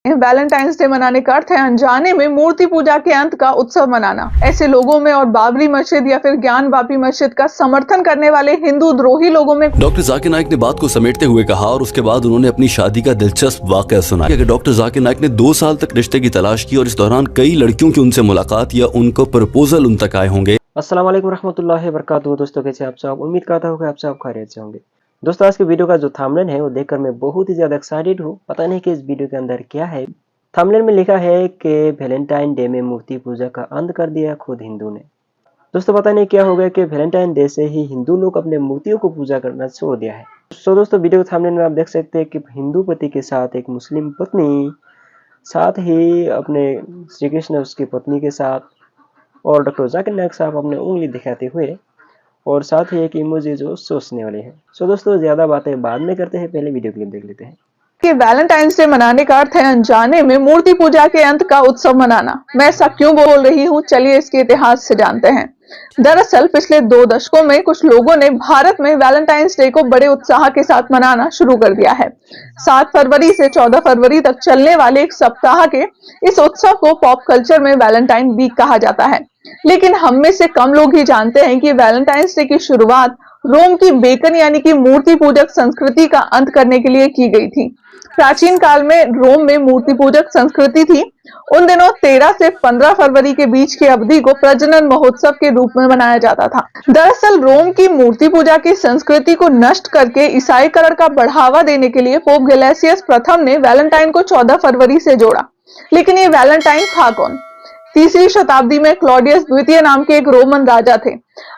Valentine's day मनाने का अर्थ है अनजाने में मूर्ति पूजा के अंत का उत्सव मनाना। ऐसे लोगों में और बाबरी मस्जिद या फिर ज्ञानवापी मस्जिद का समर्थन करने वाले हिंदू द्रोही लोगों में। डॉक्टर जाकिर नाइक ने बात को समेटते हुए कहा और उसके बाद उन्होंने अपनी शादी का दिलचस्प वाकया सुनाया कि डॉक्टर जाकिर नाइक ने 2 साल तक रिश्ते की तलाश की और इस दौरान कई लड़कियों की उनसे मुलाकात या उनको प्रपोजल उन तक आए होंगे। अस्सलाम वालेकुम रहमतुल्लाहि व बरकातुहू। दोस्तों कैसे आप सब, उम्मीद करता हूँ कि आप सब खैरियत से होंगे। दोस्तों आज के वीडियो का जो थंबनेल है वो देखकर मैं बहुत ही ज़्यादा एक्साइटेड हूँ। पता नहीं कि इस वीडियो के अंदर क्या है। थंबनेल में लिखा है कि वैलेंटाइन डे में मूर्ति पूजा का अंत कर दिया खुद हिंदू ने। दोस्तों पता नहीं क्या हो गया कि वैलेंटाइन डे से ही हिंदू लोग अपने मूर्तियों को पूजा करना छोड़ दिया है। सो दोस्तों वीडियो के थंबनेल में आप देख सकते हैं कि हिंदू पति के साथ एक मुस्लिम पत्नी, साथ ही अपने श्री कृष्ण उसकी पत्नी के साथ, और डॉक्टर जाकिर नाइक साहब अपने उंगली दिखाते हुए, और साथ ही एक इमोजी जो सोचने वाले हैं। सो दोस्तों ज़्यादा बातें बाद में करते हैं, पहले वीडियो क्लिप देख लेते हैं। कि वैलेंटाइंस डे मनाने का अर्थ है अनजाने में मूर्ति पूजा के अंत का उत्सव मनाना। मैं ऐसा क्यों बोल रही हूँ, चलिए इसके इतिहास से जानते हैं। दरअसल पिछले 2 दशकों में कुछ लोगों ने भारत में वैलेंटाइंस डे को बड़े उत्साह के साथ मनाना शुरू कर दिया है। 7 फरवरी से 14 फरवरी तक चलने वाले एक सप्ताह के इस उत्सव को पॉप कल्चर में वैलेंटाइन वीक कहा जाता है। लेकिन हम में से कम लोग ही जानते हैं कि वैलेंटाइंस डे की शुरुआत रोम की बेकन यानी कि मूर्ति पूजक संस्कृति का अंत करने के लिए की गई थी। प्राचीन काल में रोम में मूर्ति पूजक संस्कृति थी। उन दिनों 13 से 15 फरवरी के बीच की अवधि को प्रजनन महोत्सव के रूप में मनाया जाता था। दरअसल रोम की मूर्ति पूजा की संस्कृति को नष्ट करके ईसाईकरण का बढ़ावा देने के लिए पोप गैलेसियस प्रथम ने वैलेंटाइन को 14 फरवरी से जोड़ा। लेकिन ये वैलेंटाइन था कौन? 3री शताब्दी में क्लॉडियस द्वितीय नाम के एक रोमन राजा थे।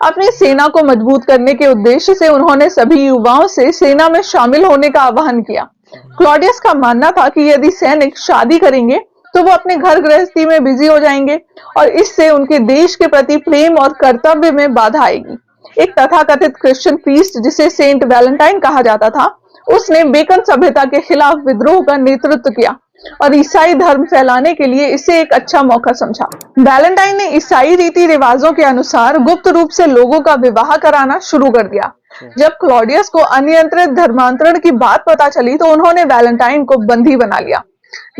अपनी सेना को मजबूत करने के उद्देश्य से उन्होंने सभी युवाओं से सेना में शामिल होने का आह्वान किया। क्लॉडियस का मानना था कि यदि सैनिक शादी करेंगे तो वो अपने घर गृहस्थी में बिजी हो जाएंगे और इससे उनके देश के प्रति प्रेम और कर्तव्य में बाधा आएगी। एक तथाकथित क्रिश्चियन प्रीस्ट जिसे सेंट वैलेंटाइन कहा जाता था, उसने बेकन सभ्यता के खिलाफ विद्रोह का नेतृत्व किया और ईसाई धर्म फैलाने के लिए इसे एक अच्छा मौका समझा। वैलेंटाइन ने ईसाई रीति रिवाजों के अनुसार गुप्त रूप से लोगों का विवाह कराना शुरू कर दिया। जब क्लॉडियस को अनियंत्रित धर्मांतरण की बात पता चली तो उन्होंने वैलेंटाइन को बंदी बना लिया।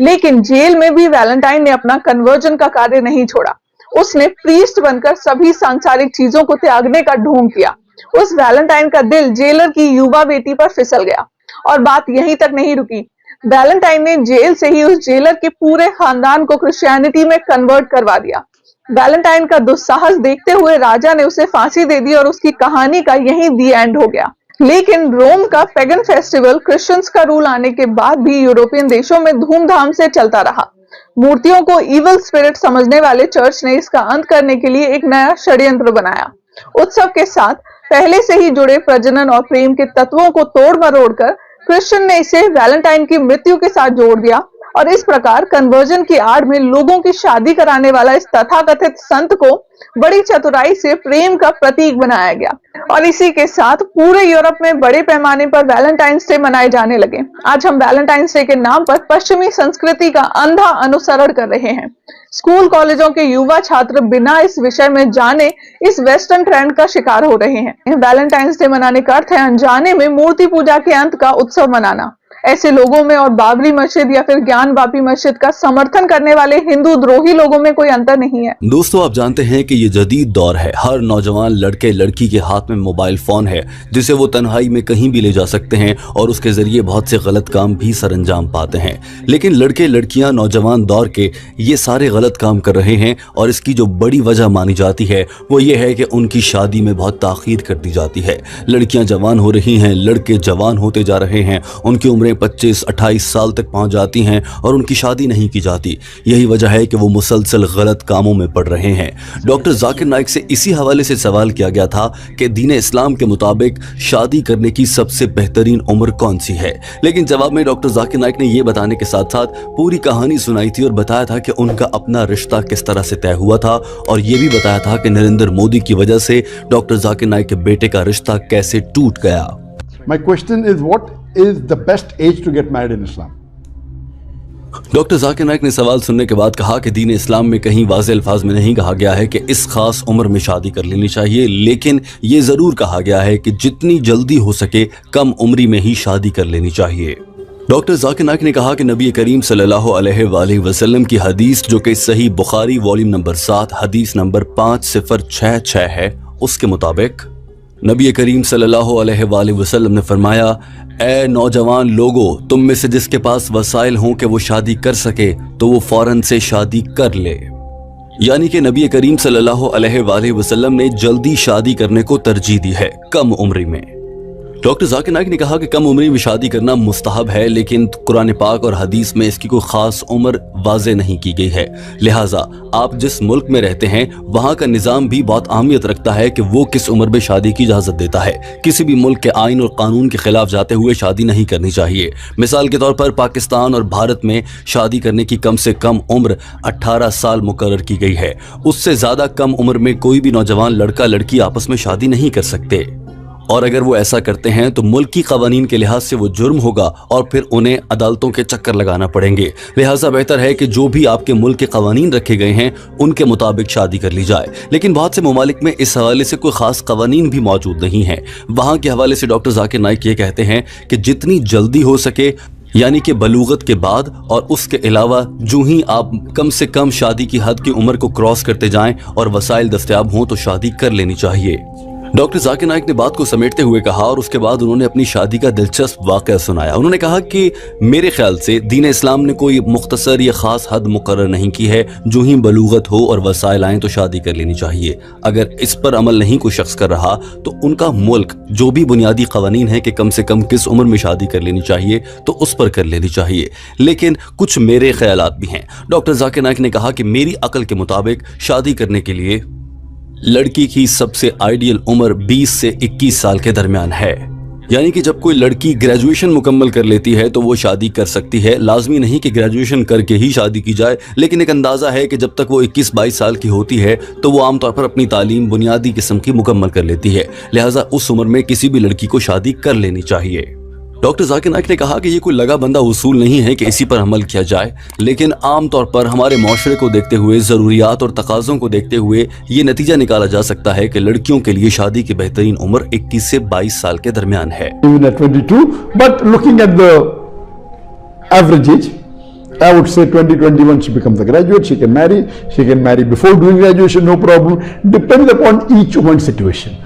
लेकिन जेल में भी वैलेंटाइन ने अपना कन्वर्जन का कार्य नहीं छोड़ा। उसने प्रीस्ट बनकर सभी सांसारिक चीजों को त्यागने का ढोंग किया। उस वैलेंटाइन का दिल जेलर की युवा बेटी पर फिसल गया और बात यहीं तक नहीं रुकी। वैलेंटाइन ने जेल से ही उस जेलर के पूरे खानदान को क्रिश्चियनिटी में कन्वर्ट करवा दिया। वैलेंटाइन का दुस्साहस देखते हुए राजा ने उसे फांसी दे दी और उसकी कहानी का यही दी एंड हो गया। लेकिन रोम का पैगन फेस्टिवल क्रिश्चियंस का रूल आने के बाद भी यूरोपियन देशों में धूमधाम से चलता रहा। मूर्तियों को इविल स्पिरिट समझने वाले चर्च ने इसका अंत करने के लिए एक नया षड्यंत्र बनाया। उत्सव के साथ पहले से ही जुड़े प्रजनन और प्रेम के तत्वों को तोड़ मरोड़ कर क्रिश्चियन ने इसे वैलेंटाइन की मृत्यु के साथ जोड़ दिया और इस प्रकार कन्वर्जन की आड़ में लोगों की शादी कराने वाला इस तथाकथित संत को बड़ी चतुराई से प्रेम का प्रतीक बनाया गया और इसी के साथ पूरे यूरोप में बड़े पैमाने पर वैलेंटाइंस डे मनाए जाने लगे। आज हम वैलेंटाइंस डे के नाम पर पश्चिमी संस्कृति का अंधा अनुसरण कर रहे हैं। स्कूल कॉलेजों के युवा छात्र बिना इस विषय में जाने इस वेस्टर्न ट्रेंड का शिकार हो रहे हैं। वैलेंटाइंस डे मनाने का अर्थ है अनजाने में मूर्ति पूजा के अंत का उत्सव मनाना। ऐसे लोगों में और बाबरी मस्जिद या फिर ज्ञानवापी मस्जिद का समर्थन करने वाले हिंदू द्रोही लोगों में कोई अंतर नहीं है। दोस्तों आप जानते हैं कि ये जदीद दौर है। हर नौजवान लड़के लड़की के हाथ में मोबाइल फोन है जिसे वो तन्हाई में कहीं भी ले जा सकते हैं और उसके जरिए बहुत से गलत काम भी सरंजाम पाते हैं। लेकिन लड़के लड़कियां नौजवान दौर के ये सारे गलत काम कर रहे हैं और इसकी जो बड़ी वजह मानी जाती है वो ये है कि उनकी शादी में बहुत ताखीर कर दी जाती है। लड़कियां जवान हो रही हैं, लड़के जवान होते जा रहे हैं, उनकी उम्रें 25-28 साल तक पहुंच जाती हैं और उनकी शादी नहीं की जाती। यही वजह है कि वो मुसलसल गलत कामों में पड़ रहे हैं। डॉक्टर जाकिर नाइक से इसी हवाले से सवाल किया गया था कि दीन इस्लाम के मुताबिक शादी करने की सबसे बेहतरीन उम्र कौन सी है। लेकिन जवाब में डॉक्टर जाकिर नाइक ने यह बताने के साथ साथ पूरी कहानी सुनाई थी और बताया था कि उनका अपना रिश्ता किस तरह से तय हुआ था और यह भी बताया था कि नरेंद्र मोदी की वजह से डॉक्टर जाकिर नाइक के बेटे का रिश्ता कैसे टूट गया। My question is, what is the best age to get married in Islam? Doctor Zakir Naik ने सवाल सुनने के बाद कहा कि दीन इस्लाम में कहीं वाज़े अल्फाज में नहीं कहा गया है कि इस खास उम्र में शादी कर लेनी चाहिए, लेकिन ये जरूर कहा गया है कि जितनी जल्दी हो सके कम उम्री में ही शादी कर लेनी चाहिए। डॉक्टर जाकिर नाइक ने कहा कि नबी करीम सल्लल्लाहु अलैहि वसल्लम की हदीस जो कि सही बुखारी वॉल्यूम नंबर 7 हदीस नंबर 5066 है, उसके मुताबिक नबी करीम सल्लल्लाहु अलैहि वसल्लम ने फरमाया, ए नौजवान लोगों, तुम में से जिसके पास वसाइल हों कि वो शादी कर सके तो वो फौरन से शादी कर ले। यानी कि नबी करीम सल्लल्लाहु अलैहि वसल्लम ने जल्दी शादी करने को तरजीह दी है कम उम्र में। डॉक्टर जाकिर नाइक ने कहा कि कम उम्र में शादी करना मुस्तहब है, लेकिन कुरान पाक और हदीस में इसकी कोई खास उम्र वाज़े नहीं की गई है। लिहाजा आप जिस मुल्क में रहते हैं वहाँ का निज़ाम भी बहुत अहमियत रखता है कि वो किस उम्र में शादी की इजाज़त देता है। किसी भी मुल्क के आइन और कानून के खिलाफ जाते हुए शादी नहीं करनी चाहिए। मिसाल के तौर पर पाकिस्तान और भारत में शादी करने की कम से कम उम्र 18 साल मुकर्रर की गई है। उससे ज़्यादा कम उम्र में कोई भी नौजवान लड़का लड़की आपस में शादी नहीं कर सकते, और अगर वो ऐसा करते हैं तो मुल्क की कवानीन के लिहाज से वो जुर्म होगा और फिर उन्हें अदालतों के चक्कर लगाना पड़ेंगे। लिहाजा बेहतर है कि जो भी आपके मुल्क के कवानीन रखे गए हैं उनके मुताबिक शादी कर ली जाए। लेकिन बहुत से ममालिक में इस हवाले से कोई खास कवानीन भी मौजूद नहीं है। वहाँ के हवाले से डॉक्टर जाकिर नाइक ये कहते हैं कि जितनी जल्दी हो सके, यानी कि बलूगत के बाद और उसके अलावा जो ही आप कम से कम शादी की हद की उम्र को क्रॉस करते जाएं और वसाइल दस्तयाब हों तो शादी कर लेनी चाहिए। डॉक्टर जाकिर नाइक ने बात को समेटते हुए कहा और उसके बाद उन्होंने अपनी शादी का दिलचस्प वाकया सुनाया। उन्होंने कहा कि मेरे ख्याल से दीन इस्लाम ने कोई मुख्तसर या खास हद मुकर्रर नहीं की है, जो ही बलूगत हो और वसाइल आएँ तो शादी कर लेनी चाहिए। अगर इस पर अमल नहीं कोई शख्स कर रहा तो उनका मुल्क जो भी बुनियादी कवानीन है कि कम से कम किस उम्र में शादी कर लेनी चाहिए तो उस पर कर लेनी चाहिए। लेकिन कुछ मेरे ख्यालात भी हैं। डॉक्टर जाकिर नाइक ने कहा कि मेरी अकल के मुताबिक शादी करने के लिए लड़की की सबसे आइडियल उम्र 20 से 21 साल के दरमियान है। यानी कि जब कोई लड़की ग्रेजुएशन मुकम्मल कर लेती है तो वो शादी कर सकती है। लाजमी नहीं कि ग्रेजुएशन करके ही शादी की जाए, लेकिन एक अंदाज़ा है कि जब तक वो 21-22 साल की होती है तो वो आमतौर पर अपनी तालीम बुनियादी किस्म की मुकम्मल कर लेती है। लिहाजा उस उम्र में किसी भी लड़की को शादी कर लेनी चाहिए। डॉक्टर जाकिर नाइक ने कहा कि ये कोई लगा बंदा उसूल नहीं है कि इसी पर अमल किया जाए, लेकिन आम तौर पर हमारे माशरे को देखते हुए, ज़रूरियात और तकाज़ों को देखते हुए ये नतीजा निकाला जा सकता है कि लड़कियों के लिए शादी की बेहतरीन उम्र 21 से 22 साल के दरमियान है। Even at 22, but looking at the average age, I would say 20-21 she becomes a graduate, she can marry before doing graduation, no problem, depends upon each woman's situation.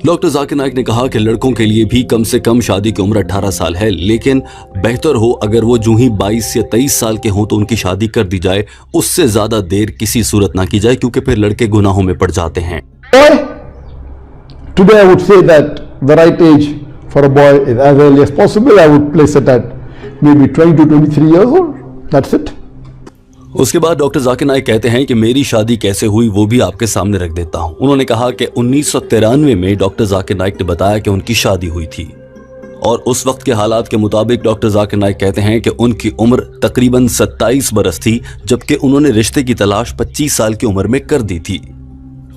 Doctor Zakir Naik ने कहा कि लड़कों के लिए भी कम से कम शादी की उम्र 18 साल है, लेकिन बेहतर हो अगर वो जो ही 22 या 23 साल के हों तो उनकी शादी कर दी जाए। उससे ज्यादा देर किसी सूरत ना की जाए, क्योंकि फिर लड़के गुनाहों में पड़ जाते हैं। Today I would say that the right age for a boy is as early as possible. I would place it at maybe 20 to 23 years old. That's it. उसके बाद डॉक्टर जाकिर नाइक कहते हैं कि मेरी शादी कैसे हुई वो भी आपके सामने रख देता हूं। उन्होंने कहा कि 1993 में डॉक्टर जाकिर नाइक ने बताया कि उनकी शादी हुई थी, और उस वक्त के हालात के मुताबिक डॉक्टर जाकिर नाइक कहते हैं कि उनकी उम्र तकरीबन 27 बरस थी, जबकि उन्होंने रिश्ते की तलाश 25 साल की उम्र में कर दी थी।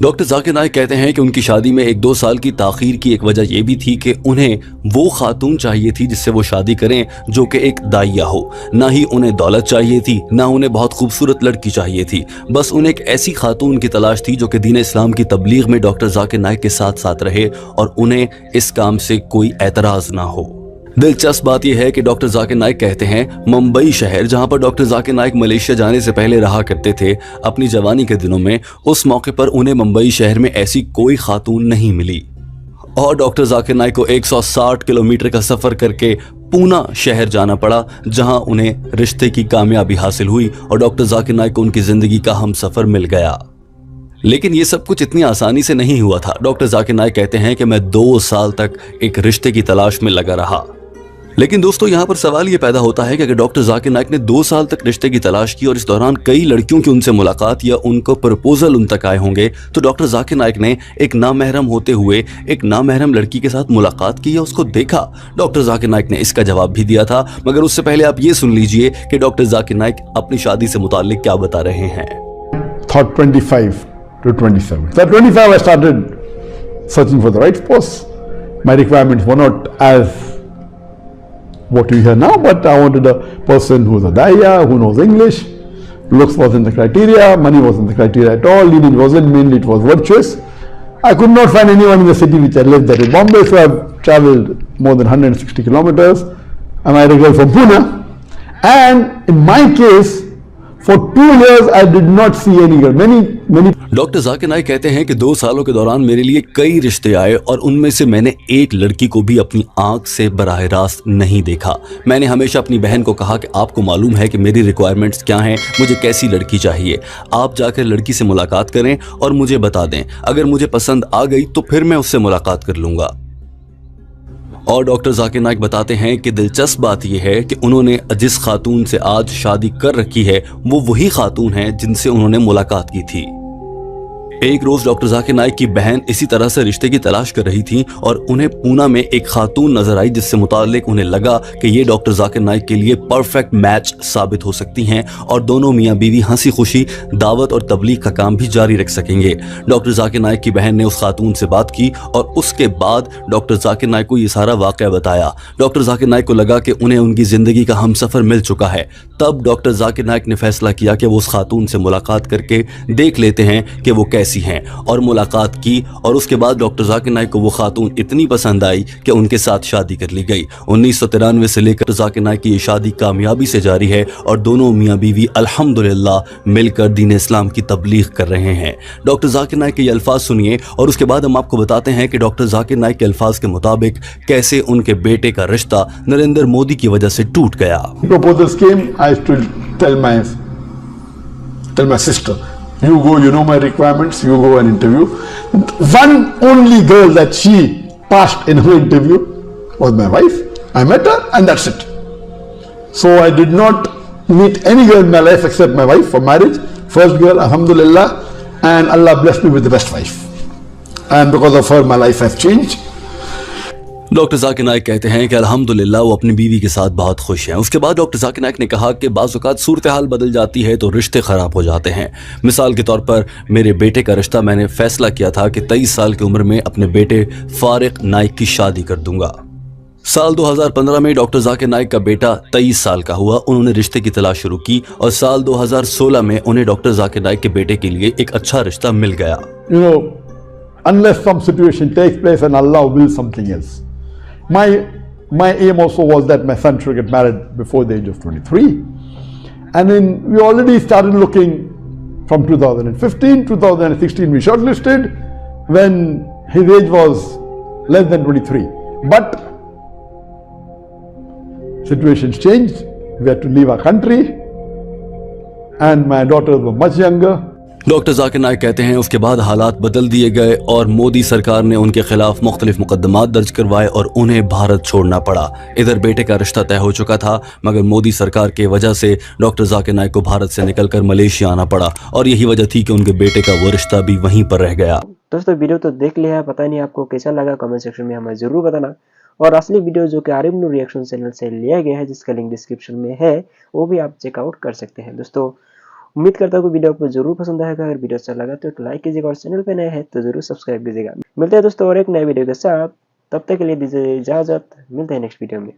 डॉक्टर जाकिर नाइक कहते हैं कि उनकी शादी में 1-2 साल की ताखीर की एक वजह यह भी थी कि उन्हें वो खातून चाहिए थी जिससे वो शादी करें जो कि एक दाइया हो। ना ही उन्हें दौलत चाहिए थी, ना उन्हें बहुत खूबसूरत लड़की चाहिए थी, बस उन्हें एक ऐसी खातून की तलाश थी जो कि दीन इस्लाम की तबलीग में डॉक्टर जाकिर नाइक के साथ साथ रहे और उन्हें इस काम से कोई एतराज ना हो। दिलचस्प बात यह है कि डॉक्टर जाकिर नाइक कहते हैं मुंबई शहर, जहां पर डॉक्टर जाकिर नाइक मलेशिया जाने से पहले रहा करते थे अपनी जवानी के दिनों में, उस मौके पर उन्हें मुंबई शहर में ऐसी कोई खातून नहीं मिली, और डॉक्टर जाकिर नाइक को 160 किलोमीटर का सफर करके पूना शहर जाना पड़ा, जहां उन्हें रिश्ते की कामयाबी हासिल हुई और डॉक्टर जाकिर नाइक को उनकी जिंदगी का हमसफर मिल गया। लेकिन ये सब कुछ इतनी आसानी से नहीं हुआ था। डॉक्टर जाकिर नाइक कहते हैं कि मैं 2 साल तक एक रिश्ते की तलाश में लगा रहा। लेकिन दोस्तों, यहाँ पर सवाल ये पैदा होता है कि अगर डॉक्टर जाकिर नाइक ने 2 साल तक रिश्ते की तलाश की और इस दौरान कई लड़कियों की उनसे मुलाकात या उनको प्रपोजल उन तक आए होंगे, तो डॉक्टर जाकिर नाइक ने एक नामहरम होते हुए एक नामहरम लड़की के साथ मुलाकात की या उसको देखा? डॉक्टर जाकिर नाइक ने इसका जवाब भी दिया था, मगर उससे पहले आप ये सुन लीजिए कि डॉक्टर जाकिर नाइक अपनी शादी से मुताल्लिक क्या बता रहे हैं। Thought 25 to 27. So at 25 I started searching for the right spouse. My requirements were not as what we hear now, but I wanted a person who's a daya, who knows English. Looks wasn't the criteria, money wasn't the criteria at all, lineage wasn't, mainly it was virtuous. I could not find anyone in the city which I lived there in Bombay, so I've traveled more than 160 kilometers. I married a girl from Pune, and in my case, for 2 years I did not see any girl. Many. Doctor Zakir Naik कहते हैं कि 2 सालों के दौरान मेरे लिए कई रिश्ते आए और उनमें से मैंने एक लड़की को भी अपनी आंख से बराह रास्त नहीं देखा। मैंने हमेशा अपनी बहन को कहा कि आपको मालूम है कि मेरी रिक्वायरमेंट्स क्या हैं, मुझे कैसी लड़की चाहिए, आप जाकर लड़की से मुलाकात करें और मुझे बता दें, अगर मुझे पसंद आ गई तो फिर मैं उससे मुलाकात कर लूंगा। और डॉक्टर जाकिर नाइक बताते हैं कि दिलचस्प बात यह है कि उन्होंने जिस खातून से आज शादी कर रखी है वो वही खातून है जिनसे उन्होंने मुलाकात की थी। एक रोज डॉक्टर जाकिर नाइक की बहन इसी तरह से रिश्ते की तलाश कर रही थी और उन्हें पूना में एक खातून नजर आई जिससे मुताल्लिक उन्हें लगा कि ये डॉक्टर जाकिर नाइक के लिए परफेक्ट मैच साबित हो सकती हैं और दोनों मियां बीवी हंसी खुशी दावत और तबलीग का काम भी जारी रख सकेंगे। डॉक्टर जाकिर नाइक की बहन ने उस खातून से बात की और उसके बाद डॉक्टर जाकिर नाइक को ये सारा वाकया बताया। डॉक्टर जाकिर नाइक को लगा कि उन्हें उनकी जिंदगी का हमसफर मिल चुका है। तब डॉक्टर जाकिर नाइक ने फैसला किया कि वो उस खातून से मुलाकात करके देख लेते हैं कि वो कैसी हैं, और मुलाकात की और उसके बाद डॉक्टर जाकिर नाइक को वो खातून इतनी पसंद आई कि उनके साथ शादी कर ली गई। 1993 से लेकर जाकिर नाइक की ये शादी कामयाबी से जारी है और दोनों मियां बीवी अल्हम्दुलिल्लाह मिलकर दीन इस्लाम की तबलीग कर रहे हैं। डॉक्टर जाकिर नाइक के ये अल्फाज सुनिए और उसके बाद हम आपको बताते हैं कि डॉक्टर जाकिर नाइक के अल्फाज के मुताबिक कैसे उनके बेटे का रिश्ता नरेंद्र मोदी की वजह से टूट गया। Proposals came, I used to tell my sister, you go, you know my requirements, you go and interview. One only girl that she passed in her interview was my wife. I met her and that's it. So I did not meet any girl in my life except my wife for marriage. First girl, alhamdulillah, and Allah blessed me with the best wife. And because of her, my life has changed. Doctor Zakir Naik कहते हैं कि अल्हम्दुलिल्लाह वो अपनी बीवी के साथ बहुत खुश हैं। उसके बाद डॉक्टर जाकिर नाइक ने कहा कि बाज़ औक़ात सूरत हाल बदल जाती है तो रिश्ते ख़राब हो जाते हैं। मिसाल के तौर पर मेरे बेटे का रिश्ता मैंने फ़ैसला किया था कि 23 साल की उम्र में अपने बेटे फारिक नाइक की शादी कर दूंगा। साल 2015 में डॉक्टर जाकिर नाइक का बेटा 23 साल का हुआ। उन्होंने रिश्ते की तलाश शुरू की और साल 2016 में उन्हें डॉक्टर जाकिर नाइक के बेटे के लिए एक अच्छा रिश्ता मिल गया। You know, unless some situation takes place and Allah wills something else. My aim also was that my son should get married before the age of 23. And then we already started looking from 2015, 2016 we shortlisted when his age was less than 23. But situations changed. We had to leave our country and my daughters were much younger. Doctor Zakir Naik कहते हैं उसके बाद हालात बदल दिए गए और मोदी सरकार ने उनके खिलाफ मुख्तलिफ मुकदमात दर्ज करवाए और उन्हें भारत छोड़ना पड़ा। इधर बेटे का रिश्ता तय हो चुका था मगर मोदी सरकार की वजह से डॉक्टर जाकिर नाइक को भारत से निकलकर मलेशिया आना पड़ा और यही वजह थी कि उनके बेटे का वो रिश्ता भी वहीं पर रह गया। दोस्तों वीडियो तो देख लिया है, पता नहीं आपको कैसा लगा, कमेंट सेक्शन में हमें जरूर बताना। और असली वीडियो जो कि आरिफ नूर रिएक्शन चैनल से लिया गया है जिसका लिंक डिस्क्रिप्शन में है वो भी आप चेकआउट कर सकते हैं। दोस्तों उम्मीद करता हूँ वीडियो आपको जरूर पसंद आएगा। अगर वीडियो अच्छा लगा तो एक लाइक कीजिएगा और चैनल पे नए हैं तो जरूर सब्सक्राइब कीजिएगा। मिलते हैं दोस्तों और एक नए वीडियो के साथ, तब तक के लिए दीजिए इजाजत, मिलते हैं नेक्स्ट वीडियो में।